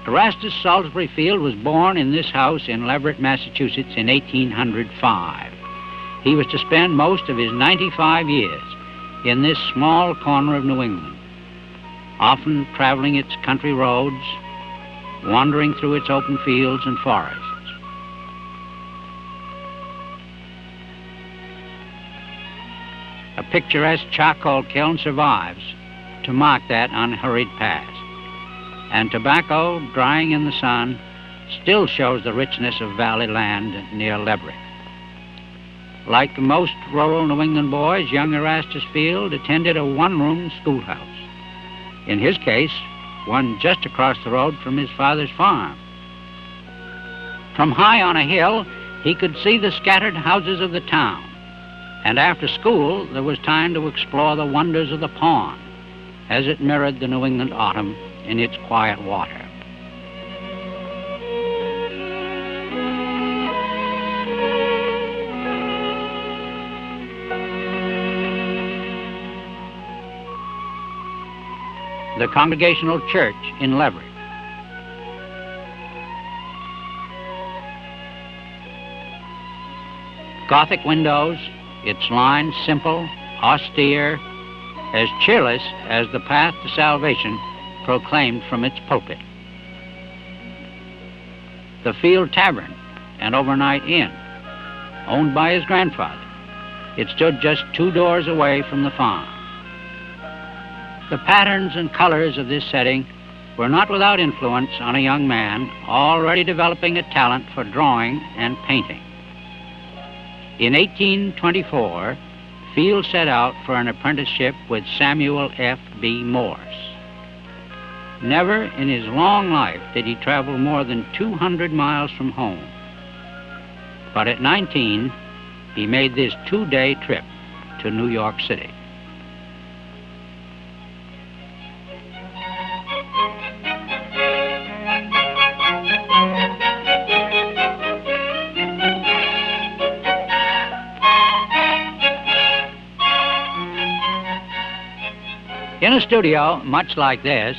Erastus Salisbury Field was born in this house in Leverett, Massachusetts in 1805. He was to spend most of his 95 years in this small corner of New England, often traveling its country roads, wandering through its open fields and forests. A picturesque charcoal kiln survives to mark that unhurried past, and tobacco drying in the sun still shows the richness of valley land near Leverett. Like most rural New England boys, young Erastus Field attended a one-room schoolhouse. In his case, one just across the road from his father's farm. From high on a hill, he could see the scattered houses of the town, and after school, there was time to explore the wonders of the pond as it mirrored the New England autumn in its quiet water. The Congregational Church in Leverett. Gothic windows, its lines simple, austere, as cheerless as the path to salvation proclaimed from its pulpit. The Field Tavern, an overnight inn, owned by his grandfather. It stood just 2 doors away from the farm. The patterns and colors of this setting were not without influence on a young man already developing a talent for drawing and painting. In 1824, Field set out for an apprenticeship with Samuel F.B. Morse. Never in his long life did he travel more than 200 miles from home. But at 19, he made this 2-day trip to New York City. In a studio much like this,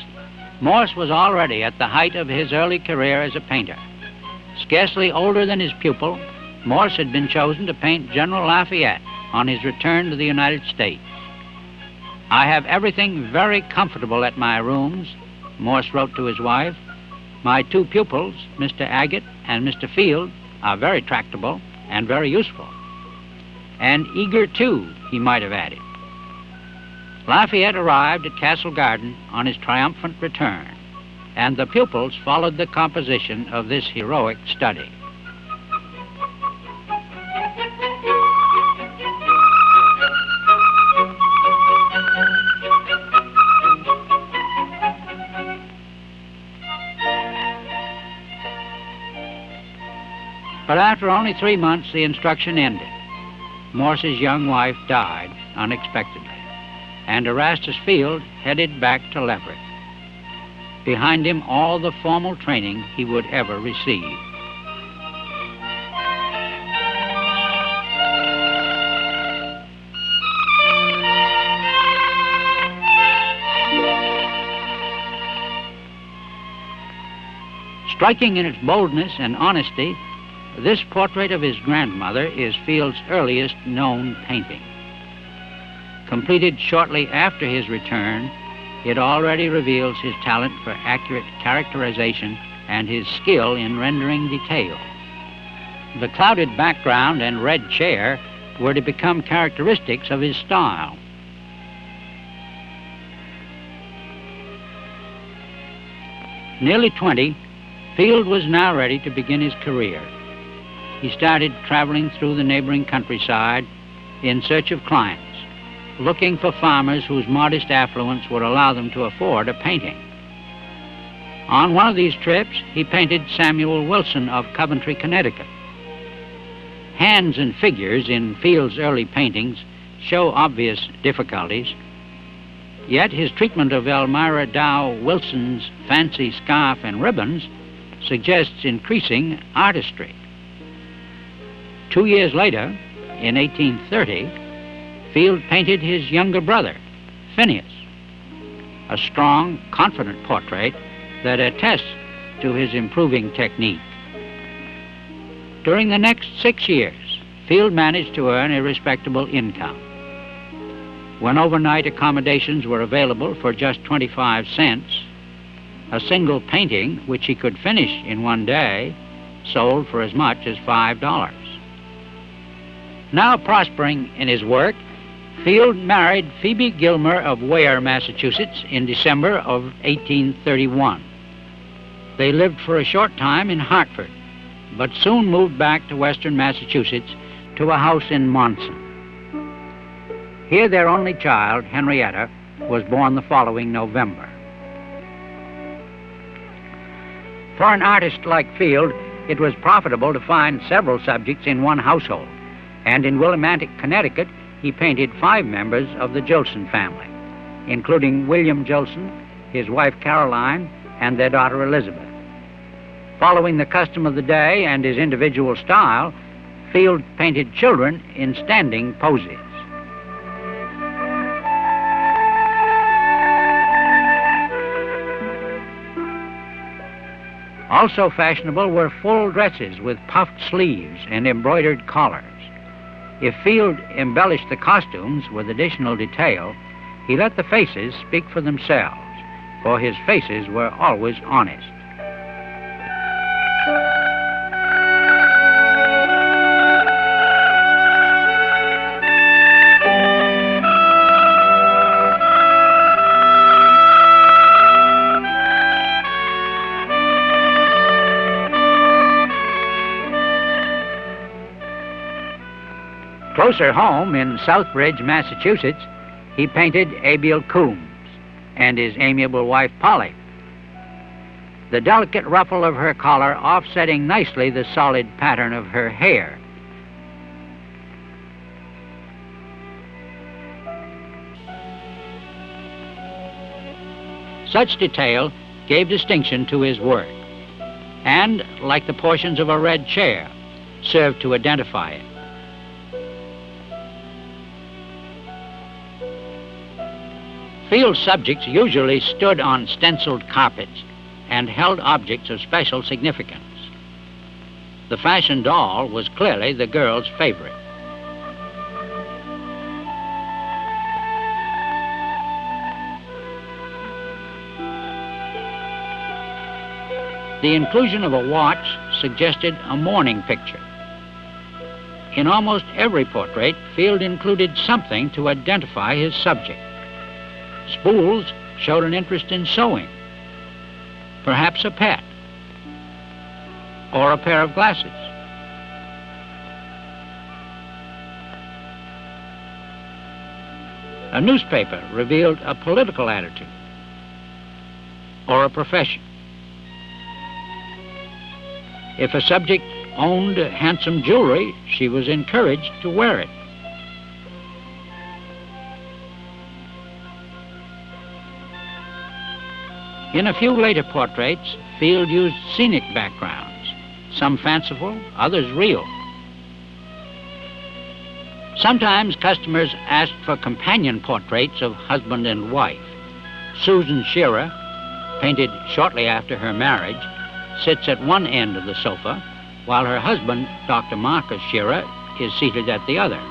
Morse was already at the height of his early career as a painter. Scarcely older than his pupil, Morse had been chosen to paint General Lafayette on his return to the United States. "I have everything very comfortable at my rooms," Morse wrote to his wife. "My 2 pupils, Mr. Agate and Mr. Field, are very tractable and very useful. And eager, too," he might have added. Lafayette arrived at Castle Garden on his triumphant return, and the pupils followed the composition of this heroic study. But after only 3 months, the instruction ended. Morse's young wife died unexpectedly, and Erastus Field headed back to Leverett. Behind him, all the formal training he would ever receive. Striking in its boldness and honesty, this portrait of his grandmother is Field's earliest known painting. Completed shortly after his return, it already reveals his talent for accurate characterization and his skill in rendering detail. The clouded background and red chair were to become characteristics of his style. Nearly 20, Field was now ready to begin his career. He started traveling through the neighboring countryside in search of clients, looking for farmers whose modest affluence would allow them to afford a painting. On one of these trips, he painted Samuel Wilson of Coventry, Connecticut. Hands and figures in Field's early paintings show obvious difficulties, yet his treatment of Elmira Dow Wilson's fancy scarf and ribbons suggests increasing artistry. 2 years later, in 1830, Field painted his younger brother, Phineas, a strong, confident portrait that attests to his improving technique. During the next 6 years, Field managed to earn a respectable income. When overnight accommodations were available for just 25 cents, a single painting, which he could finish in one day, sold for as much as $5. Now prospering in his work, Field married Phoebe Gilmer of Ware, Massachusetts, in December of 1831. They lived for a short time in Hartford, but soon moved back to western Massachusetts to a house in Monson. Here their only child, Henrietta, was born the following November. For an artist like Field, it was profitable to find several subjects in one household, and in Willimantic, Connecticut, he painted 5 members of the Jolson family, including William Jolson, his wife Caroline, and their daughter Elizabeth. Following the custom of the day and his individual style, Field painted children in standing poses. Also fashionable were full dresses with puffed sleeves and embroidered collars. If Field embellished the costumes with additional detail, he let the faces speak for themselves, for his faces were always honest. Closer home in Southbridge, Massachusetts, he painted Abiel Coombs and his amiable wife Polly, the delicate ruffle of her collar offsetting nicely the solid pattern of her hair. Such detail gave distinction to his work, and, like the portions of a red chair, served to identify it. Field's subjects usually stood on stenciled carpets and held objects of special significance. The fashion doll was clearly the girl's favorite. The inclusion of a watch suggested a mourning picture. In almost every portrait, Field included something to identify his subject. Spools showed an interest in sewing, perhaps a pet, or a pair of glasses. A newspaper revealed a political attitude or a profession. If a subject owned handsome jewelry, she was encouraged to wear it. In a few later portraits, Field used scenic backgrounds, some fanciful, others real. Sometimes customers asked for companion portraits of husband and wife. Susan Shearer, painted shortly after her marriage, sits at one end of the sofa, while her husband, Dr. Marcus Shearer, is seated at the other.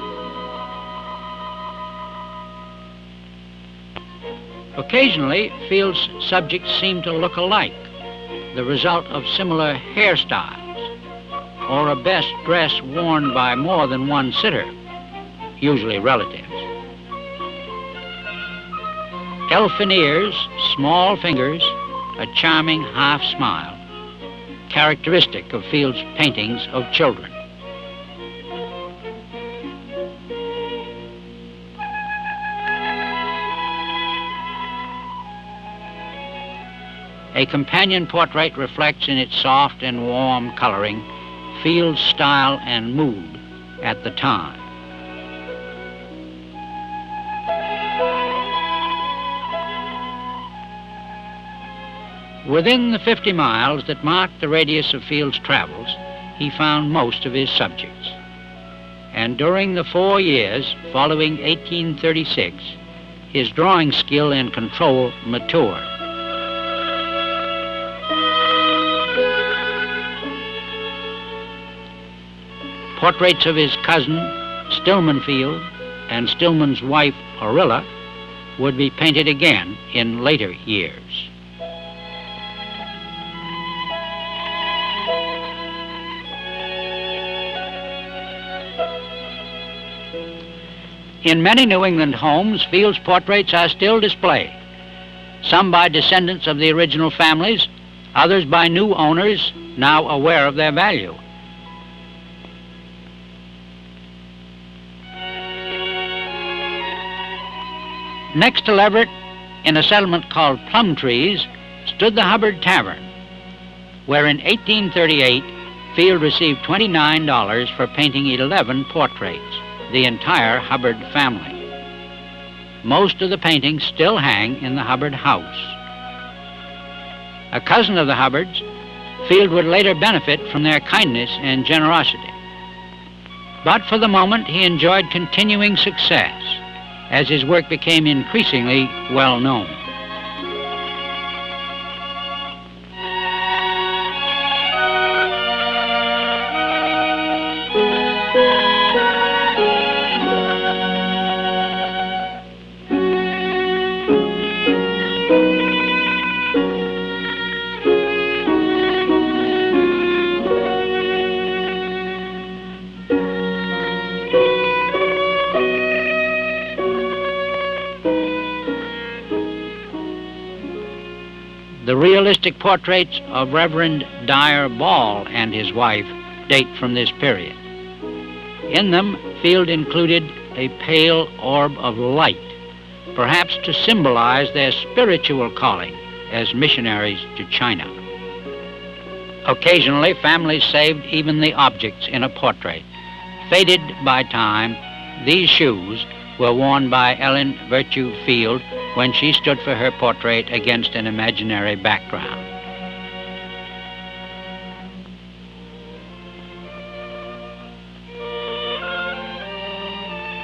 Occasionally, Field's subjects seem to look alike, the result of similar hairstyles, or a best dress worn by more than one sitter, usually relatives. Elfin ears, small fingers, a charming half smile, characteristic of Field's paintings of children. A companion portrait reflects in its soft and warm coloring Field's style and mood at the time. Within the 50 miles that marked the radius of Field's travels, he found most of his subjects. And during the 4 years following 1836, his drawing skill and control matured. Portraits of his cousin, Stillman Field, and Stillman's wife, Orilla, would be painted again in later years. In many New England homes, Field's portraits are still displayed, some by descendants of the original families, others by new owners now aware of their value. Next to Leverett, in a settlement called Plum Trees, stood the Hubbard Tavern, where in 1838 Field received $29 for painting 11 portraits, the entire Hubbard family. Most of the paintings still hang in the Hubbard house. A cousin of the Hubbards, Field would later benefit from their kindness and generosity. But for the moment, he enjoyed continuing success as his work became increasingly well known. The realistic portraits of Reverend Dyer Ball and his wife date from this period. In them, Field included a pale orb of light, perhaps to symbolize their spiritual calling as missionaries to China. Occasionally, families saved even the objects in a portrait. Faded by time, these shoes were worn by Ellen Virtue Field when she stood for her portrait against an imaginary background.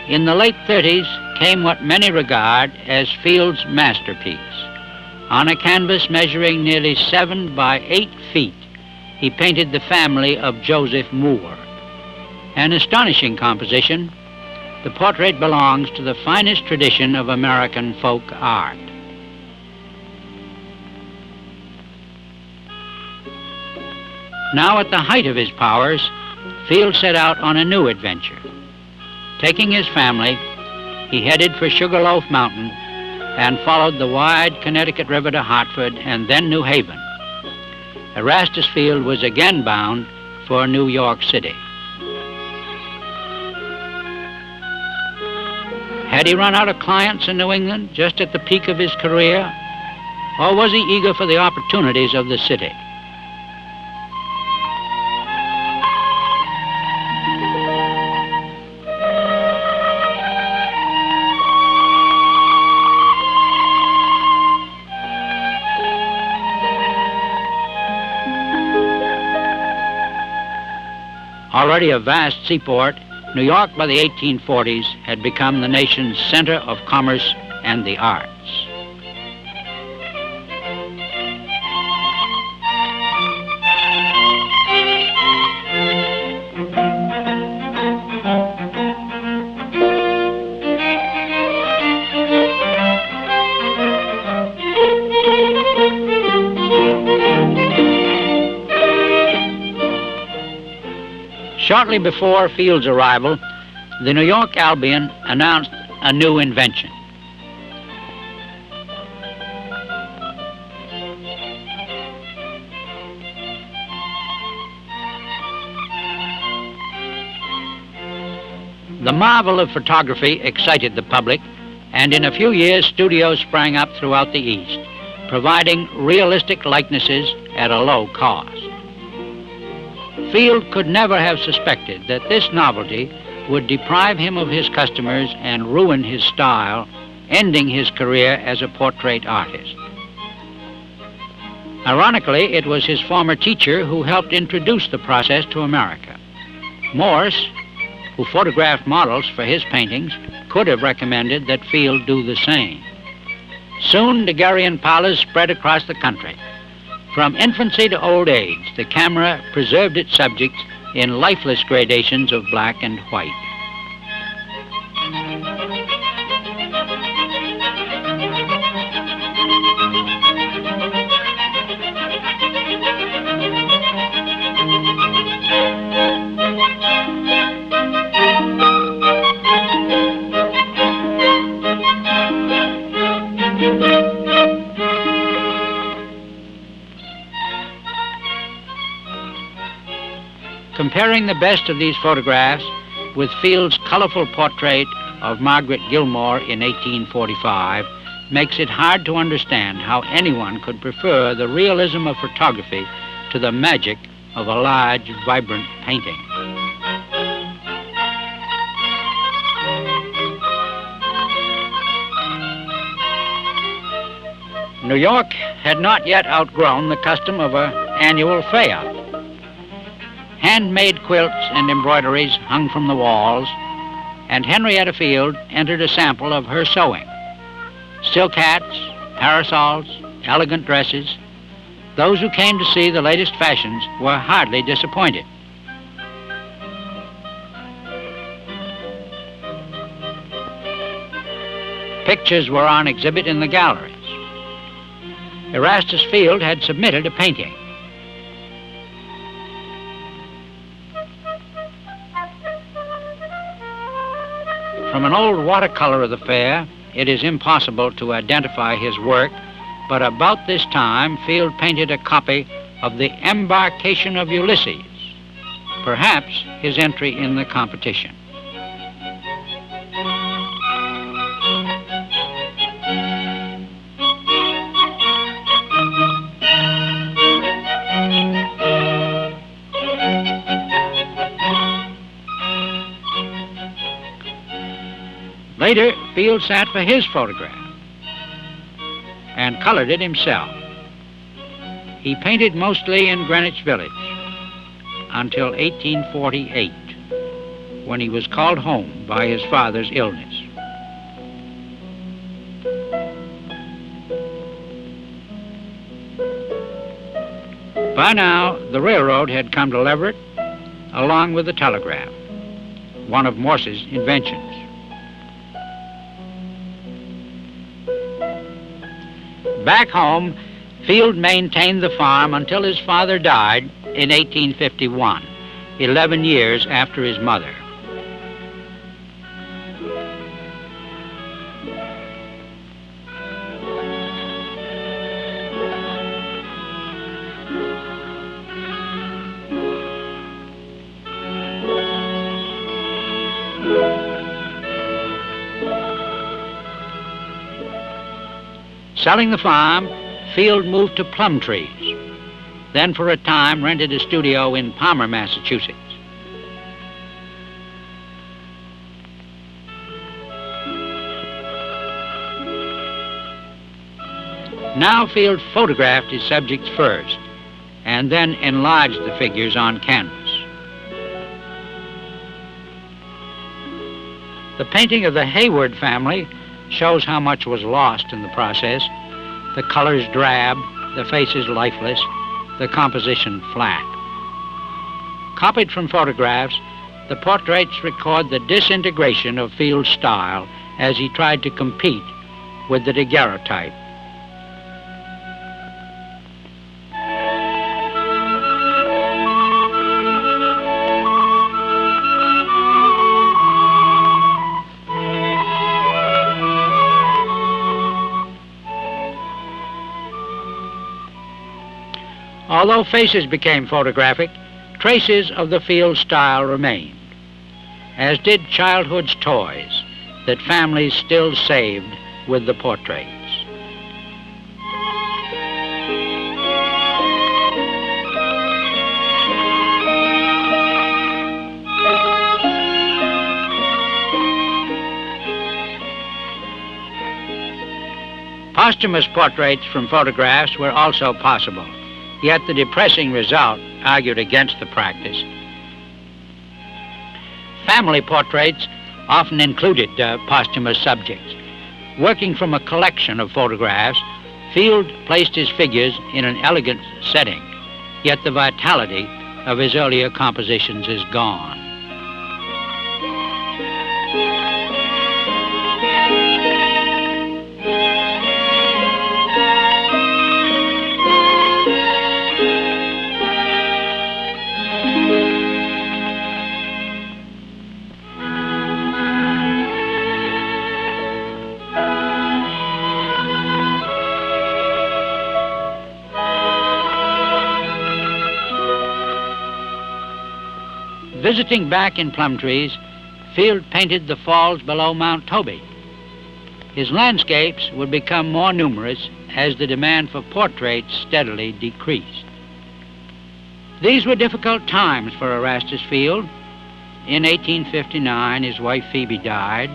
In the late 30s came what many regard as Field's masterpiece. On a canvas measuring nearly 7 by 8 feet, he painted the family of Joseph Moore. An astonishing composition, the portrait belongs to the finest tradition of American folk art. Now at the height of his powers, Field set out on a new adventure. Taking his family, he headed for Sugarloaf Mountain and followed the wide Connecticut River to Hartford and then New Haven. Erastus Field was again bound for New York City. Had he run out of clients in New England just at the peak of his career, or was he eager for the opportunities of the city? Already a vast seaport, New York by the 1840s had become the nation's center of commerce and the arts. Shortly before Field's arrival, the New York Albion announced a new invention. The marvel of photography excited the public, and in a few years studios sprang up throughout the East, providing realistic likenesses at a low cost. Field could never have suspected that this novelty would deprive him of his customers and ruin his style, ending his career as a portrait artist. Ironically, it was his former teacher who helped introduce the process to America. Morse, who photographed models for his paintings, could have recommended that Field do the same. Soon, daguerrean parlors spread across the country. From infancy to old age, the camera preserved its subjects in lifeless gradations of black and white. Comparing the best of these photographs with Fields' colorful portrait of Margaret Gilmore in 1845 makes it hard to understand how anyone could prefer the realism of photography to the magic of a large, vibrant painting. New York had not yet outgrown the custom of an annual fair. Handmade quilts and embroideries hung from the walls, and Henrietta Field entered a sample of her sewing. Silk hats, parasols, elegant dresses. Those who came to see the latest fashions were hardly disappointed. Pictures were on exhibit in the galleries. Erastus Field had submitted a painting. From an old watercolor of the fair, it is impossible to identify his work, but about this time, Field painted a copy of The Embarkation of Ulysses, perhaps his entry in the competition. Later, Field sat for his photograph and colored it himself. He painted mostly in Greenwich Village until 1848, when he was called home by his father's illness. By now, the railroad had come to Leverett, along with the telegraph, one of Morse's inventions. Back home, Field maintained the farm until his father died in 1851, 11 years after his mother. Selling the farm, Field moved to Plumtrees, then for a time rented a studio in Palmer, Massachusetts. Now Field photographed his subjects first, and then enlarged the figures on canvas. The painting of the Hayward family shows how much was lost in the process. The colors drab, the faces lifeless, the composition flat. Copied from photographs, the portraits record the disintegration of Field's style as he tried to compete with the daguerreotype. Although faces became photographic, traces of the Field style remained, as did childhood's toys that families still saved with the portraits. Posthumous portraits from photographs were also possible. Yet the depressing result argued against the practice. Family portraits often included posthumous subjects. Working from a collection of photographs, Field placed his figures in an elegant setting, yet the vitality of his earlier compositions is gone. Visiting back in Plumtrees, Field painted the falls below Mount Toby. His landscapes would become more numerous as the demand for portraits steadily decreased. These were difficult times for Erastus Field. In 1859, his wife Phoebe died.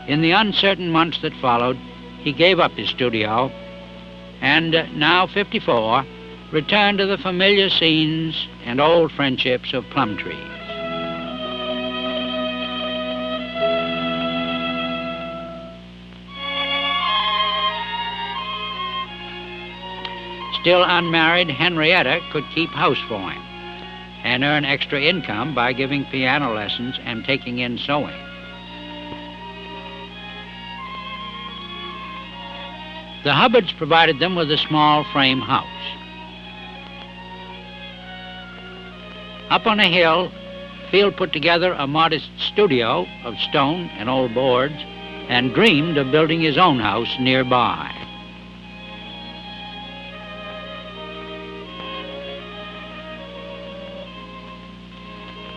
In the uncertain months that followed, he gave up his studio and, now 54, returned to the familiar scenes and old friendships of Plumtrees. Still unmarried, Henrietta could keep house for him and earn extra income by giving piano lessons and taking in sewing. The Hubbards provided them with a small frame house. Up on a hill, Field put together a modest studio of stone and old boards and dreamed of building his own house nearby.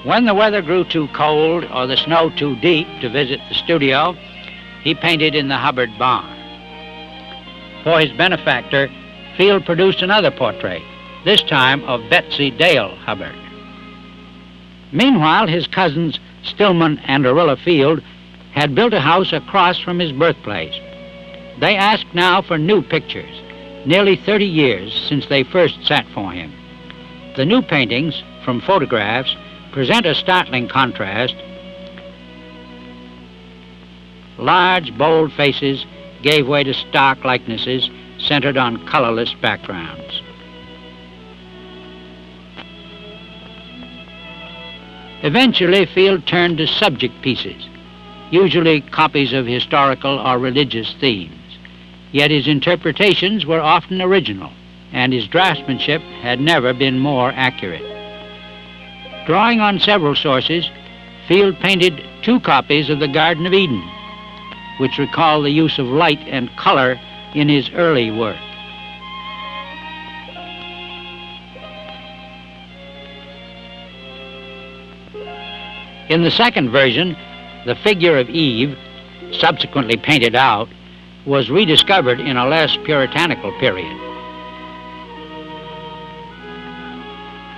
When the weather grew too cold or the snow too deep to visit the studio, he painted in the Hubbard barn. For his benefactor, Field produced another portrait, this time of Betsy Dale Hubbard. Meanwhile, his cousins Stillman and Orilla Field had built a house across from his birthplace. They asked now for new pictures, nearly 30 years since they first sat for him. The new paintings, from photographs, present a startling contrast. Large, bold faces gave way to stark likenesses centered on colorless backgrounds. Eventually, Field turned to subject pieces, usually copies of historical or religious themes. Yet his interpretations were often original, and his draftsmanship had never been more accurate. Drawing on several sources, Field painted 2 copies of the Garden of Eden, which recall the use of light and color in his early work. In the second version, the figure of Eve, subsequently painted out, was rediscovered in a less puritanical period.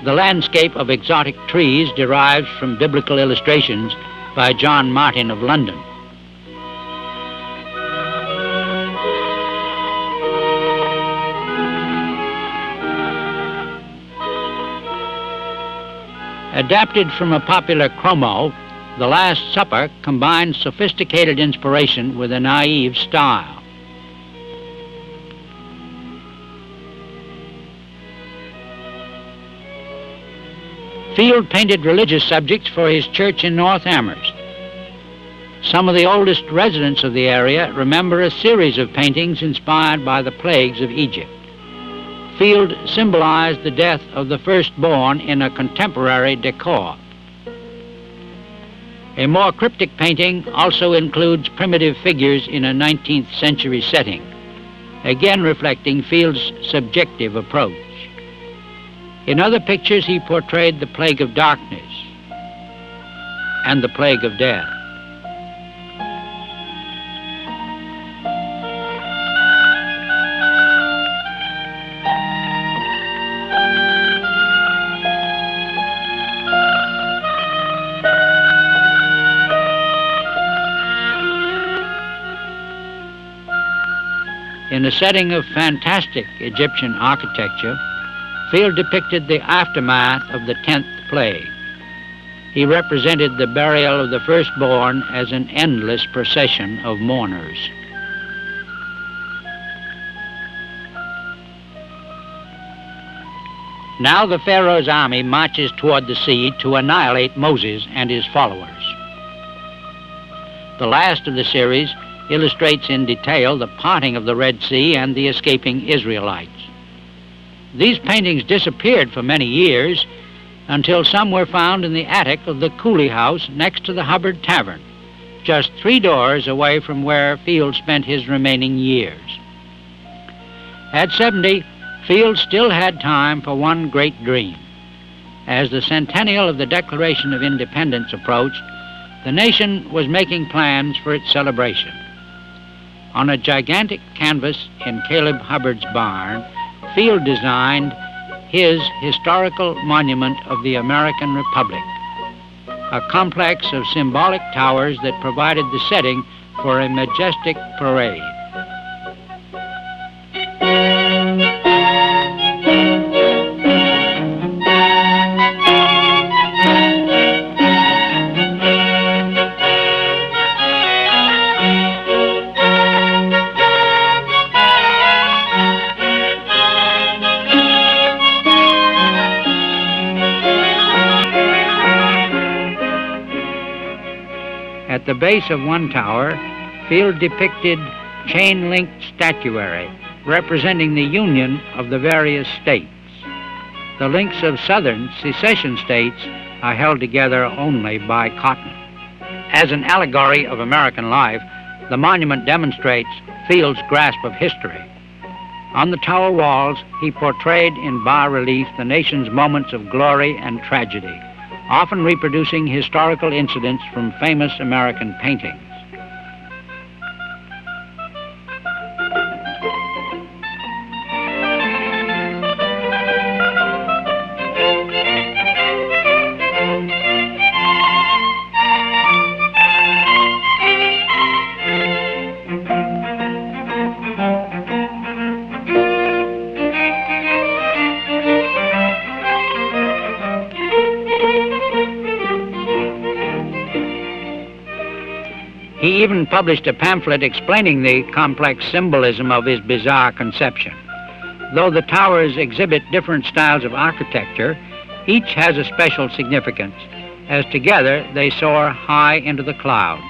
The landscape of exotic trees derives from biblical illustrations by John Martin of London. Adapted from a popular chromo, The Last Supper combines sophisticated inspiration with a naive style. Field painted religious subjects for his church in North Amherst. Some of the oldest residents of the area remember a series of paintings inspired by the plagues of Egypt. Field symbolized the death of the firstborn in a contemporary decor. A more cryptic painting also includes primitive figures in a 19th century setting, again reflecting Field's subjective approach. In other pictures, he portrayed the plague of darkness and the plague of death. In a setting of fantastic Egyptian architecture, Field depicted the aftermath of the 10th plague. He represented the burial of the firstborn as an endless procession of mourners. Now the Pharaoh's army marches toward the sea to annihilate Moses and his followers. The last of the series illustrates in detail the parting of the Red Sea and the escaping Israelites. These paintings disappeared for many years until some were found in the attic of the Cooley House next to the Hubbard Tavern, just 3 doors away from where Fields spent his remaining years. At 70, Fields still had time for one great dream. As the centennial of the Declaration of Independence approached, the nation was making plans for its celebration. On a gigantic canvas in Caleb Hubbard's barn, Field designed his historical monument of the American Republic, a complex of symbolic towers that provided the setting for a majestic parade. At the base of one tower, Field depicted chain-linked statuary representing the union of the various states. The links of southern secession states are held together only by cotton. As an allegory of American life, the monument demonstrates Field's grasp of history. On the tower walls, he portrayed in bas-relief the nation's moments of glory and tragedy, often reproducing historical incidents from famous American paintings. He even published a pamphlet explaining the complex symbolism of his bizarre conception. Though the towers exhibit different styles of architecture, each has a special significance, as together they soar high into the clouds.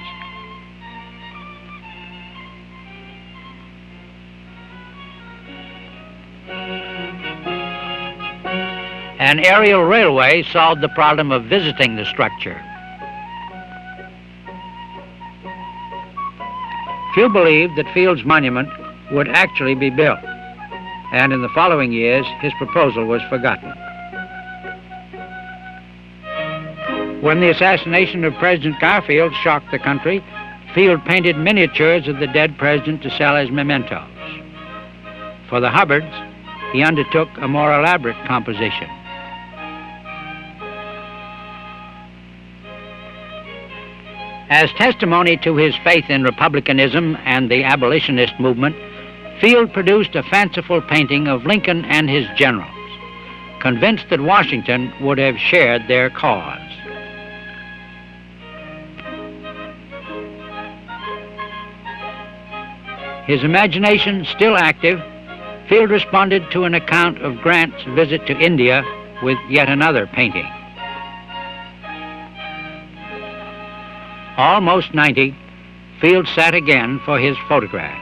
An aerial railway solved the problem of visiting the structure. Few believed that Field's monument would actually be built, and in the following years, his proposal was forgotten. When the assassination of President Garfield shocked the country, Field painted miniatures of the dead president to sell as mementos. For the Hubbards, he undertook a more elaborate composition. As testimony to his faith in republicanism and the abolitionist movement, Field produced a fanciful painting of Lincoln and his generals, convinced that Washington would have shared their cause. His imagination still active, Field responded to an account of Grant's visit to India with yet another painting. Almost 90, Field sat again for his photograph.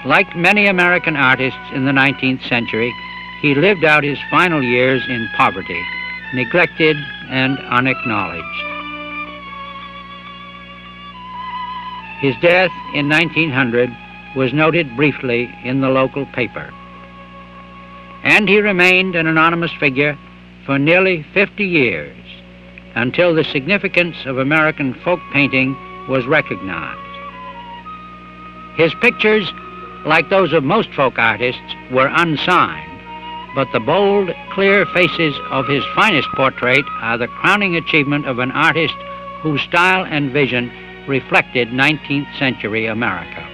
Like many American artists in the 19th century, he lived out his final years in poverty, neglected and unacknowledged. His death in 1900 was noted briefly in the local paper. And he remained an anonymous figure for nearly 50 years, until the significance of American folk painting was recognized. His pictures, like those of most folk artists, were unsigned, but the bold, clear faces of his finest portrait are the crowning achievement of an artist whose style and vision reflected 19th century America.